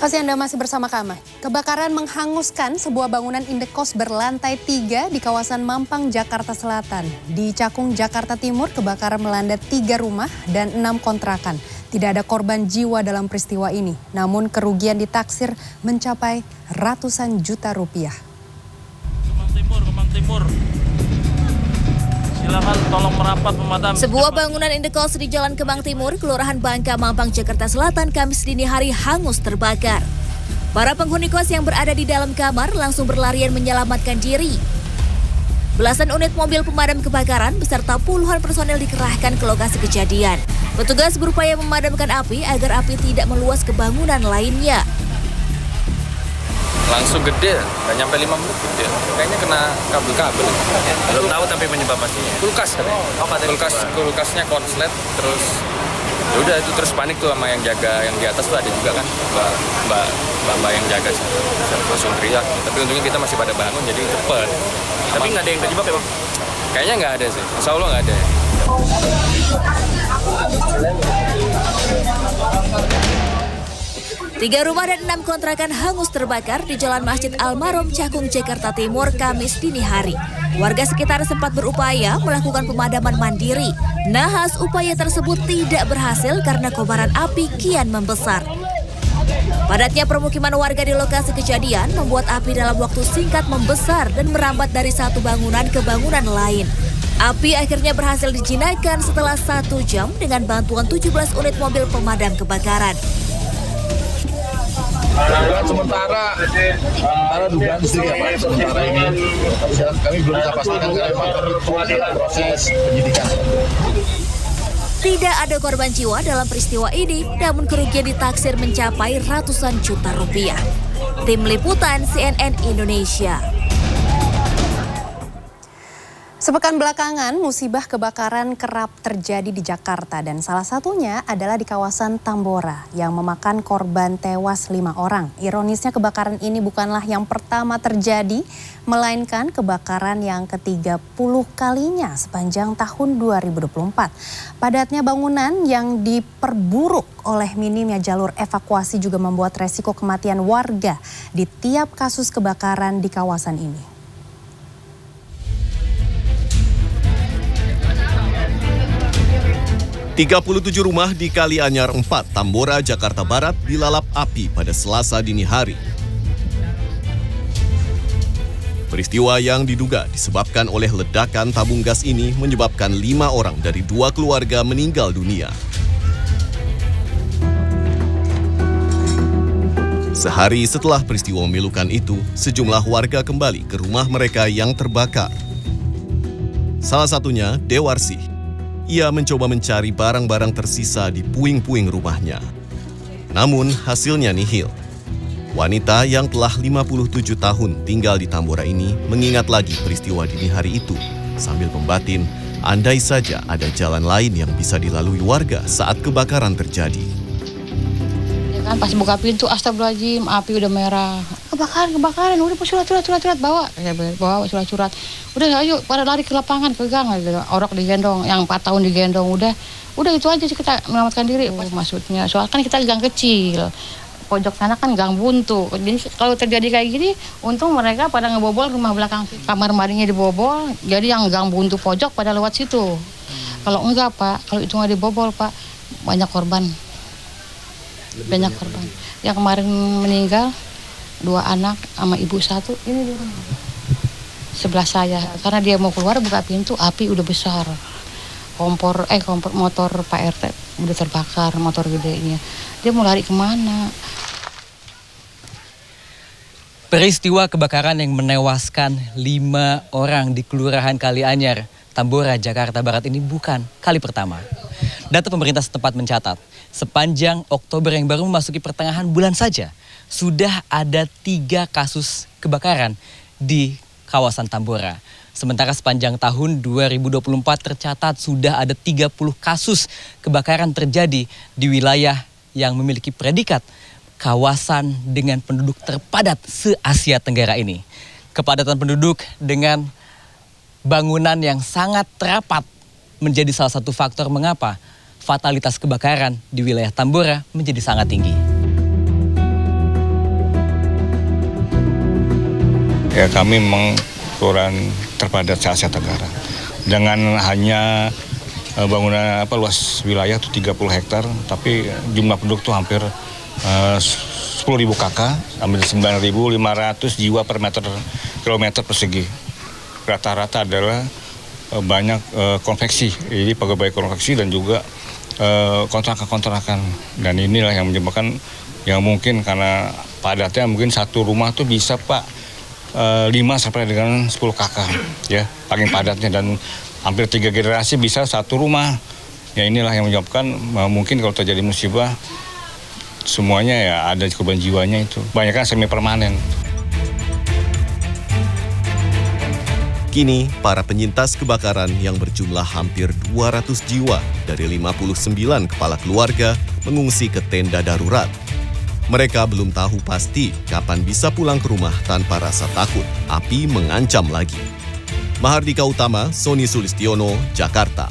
Kasih Anda masih bersama kami. Kebakaran menghanguskan sebuah bangunan indekos berlantai 3 di kawasan Mampang, Jakarta Selatan. Di Cakung, Jakarta Timur, kebakaran melanda 3 rumah dan 6 kontrakan. Tidak ada korban jiwa dalam peristiwa ini, namun kerugian ditaksir mencapai ratusan juta rupiah. Kemang Timur. Silakan tolong merapat pemadam. Sebuah bangunan indekos di Jalan Kemang Timur, Kelurahan Bangka, Mampang, Jakarta Selatan, Kamis dini hari hangus terbakar. Para penghuni kos yang berada di dalam kamar langsung berlarian menyelamatkan diri. Belasan unit mobil pemadam kebakaran beserta puluhan personel dikerahkan ke lokasi kejadian. Petugas berupaya memadamkan api agar api tidak meluas ke bangunan lainnya. Langsung gede, nggak nyampe 5 menit gede. Kayaknya kena kabel-kabel. Belum tahu tapi penyebab pastinya. Kulkas katanya. Kulkasnya konslet, terus ya udah itu terus panik tuh sama yang jaga, yang di atas tuh ada juga kan mbak yang jaga sih. Langsung teriak. Tapi untungnya kita masih pada bangun jadi cepet. Tapi nggak ada yang terjebak ya bang? Kayaknya nggak ada sih. Insya Allah nggak ada. Tiga rumah dan 6 kontrakan hangus terbakar di Jalan Masjid Al-Marom, Cakung, Jakarta Timur, Kamis dini hari. Warga sekitar sempat berupaya melakukan pemadaman mandiri. Nahas upaya tersebut tidak berhasil karena kobaran api kian membesar. Padatnya permukiman warga di lokasi kejadian membuat api dalam waktu singkat membesar dan merambat dari satu bangunan ke bangunan lain. Api akhirnya berhasil dijinakkan setelah 1 jam dengan bantuan 17 unit mobil pemadam kebakaran. Sementara dugaan istri ya, sementara ini kami belum bisa pastikan karena memang proses penyidikan. Tidak ada korban jiwa dalam peristiwa ini, namun kerugian ditaksir mencapai ratusan juta rupiah. Tim Liputan CNN Indonesia. Sepekan belakangan, musibah kebakaran kerap terjadi di Jakarta dan salah satunya adalah di kawasan Tambora yang memakan korban tewas 5 orang. Ironisnya kebakaran ini bukanlah yang pertama terjadi, melainkan kebakaran yang ke-30 kalinya sepanjang tahun 2024. Padatnya bangunan yang diperburuk oleh minimnya jalur evakuasi juga membuat resiko kematian warga di tiap kasus kebakaran di kawasan ini. 37 rumah di Kalianyar 4, Tambora, Jakarta Barat dilalap api pada Selasa dini hari. Peristiwa yang diduga disebabkan oleh ledakan tabung gas ini menyebabkan 5 orang dari 2 keluarga meninggal dunia. Sehari setelah peristiwa memilukan itu, sejumlah warga kembali ke rumah mereka yang terbakar. Salah satunya Dewarsi. Ia mencoba mencari barang-barang tersisa di puing-puing rumahnya. Namun hasilnya nihil. Wanita yang telah 57 tahun tinggal di Tambora ini mengingat lagi peristiwa dini hari itu sambil membatin andai saja ada jalan lain yang bisa dilalui warga saat kebakaran terjadi. Ya kan pas buka pintu astagfirullahaladzim api udah merah. Kebakaran udah surat bawa. Ya bawa surat. Udah ayo pada lari ke lapangan ke gang gitu. Orok digendong, yang 4 tahun digendong udah itu aja sih kita menyelamatkan diri. Maksudnya soal kan kita gang kecil. Pojok sana kan gang buntu. Jadi kalau terjadi kayak gini, untung mereka pada ngebobol rumah belakang. Kamar mandinya dibobol, jadi yang gang buntu pojok pada lewat situ. Kalau enggak Pak, kalau itu nggak dibobol Pak, banyak korban. Banyak korban. Yang kemarin meninggal 2 anak sama ibu 1 ini di rumah. Sebelah saya, karena dia mau keluar buka pintu, api udah besar. Kompor motor Pak RT udah terbakar, motor gedenya. Dia mau lari kemana? Peristiwa kebakaran yang menewaskan 5 orang di Kelurahan Kalianyar, Tambora, Jakarta Barat ini bukan kali pertama. Data pemerintah setempat mencatat, sepanjang Oktober yang baru memasuki pertengahan bulan saja, sudah ada 3 kasus kebakaran di kawasan Tambora. Sementara sepanjang tahun 2024 tercatat sudah ada 30 kasus kebakaran terjadi di wilayah yang memiliki predikat kawasan dengan penduduk terpadat se-Asia Tenggara ini. Kepadatan penduduk dengan bangunan yang sangat terapat menjadi salah satu faktor mengapa fatalitas kebakaran di wilayah Tambora menjadi sangat tinggi. ya kami memang kelurahan terpadat se-Asia Tenggara. Dengan hanya bangunan luas wilayah itu 30 hektar, tapi jumlah penduduk tuh hampir 10.000 KK, hampir 9.500 jiwa per kilometer persegi. Rata-rata adalah banyak konveksi, jadi pegawai konveksi dan juga kontrakan-kontrakan. Dan inilah yang menyebabkan yang mungkin karena padatnya mungkin satu rumah tuh bisa Pak 5 sampai dengan 10 KK ya paling padatnya, dan hampir 3 generasi bisa satu rumah. Ya inilah yang menyebabkan mungkin kalau terjadi musibah semuanya ya ada korban jiwanya itu. Banyak kan semi permanen. Kini, para penyintas kebakaran yang berjumlah hampir 200 jiwa dari 59 kepala keluarga mengungsi ke tenda darurat. Mereka belum tahu pasti kapan bisa pulang ke rumah tanpa rasa takut api mengancam lagi. Mahardika Utama, Sony Sulistiono, Jakarta.